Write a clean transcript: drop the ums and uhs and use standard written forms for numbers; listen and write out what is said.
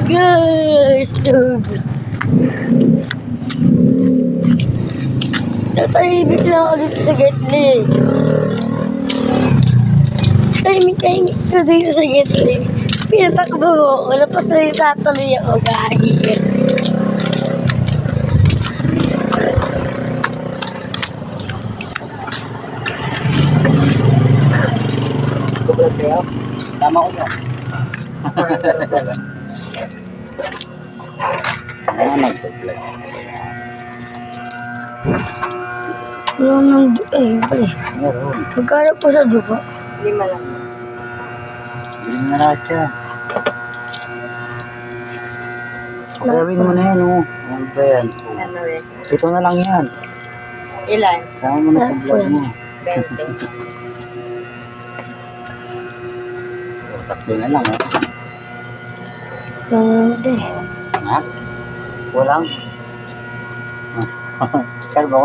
Guys, dude. Natahimik lang ako dito sa Getli. Tahimik ko dito sa Getli. Pinatakbo mo ako. Lapas na yung tatuloy ako. Gagi. Kubulat kayo? Tama ko na. Nagpag-vlog. Wala nang pala. Meron. Magkano po sa dugo? 5 lang. Biling na lahat siya. Gawin mo na yan, oh. Ano ba yan? Ano eh? Ito na lang yan. Ilan? Sama mo na sa vlog mo. 20. Tatlo na lang, eh. Hindi. Ha? Walang? Kaya ba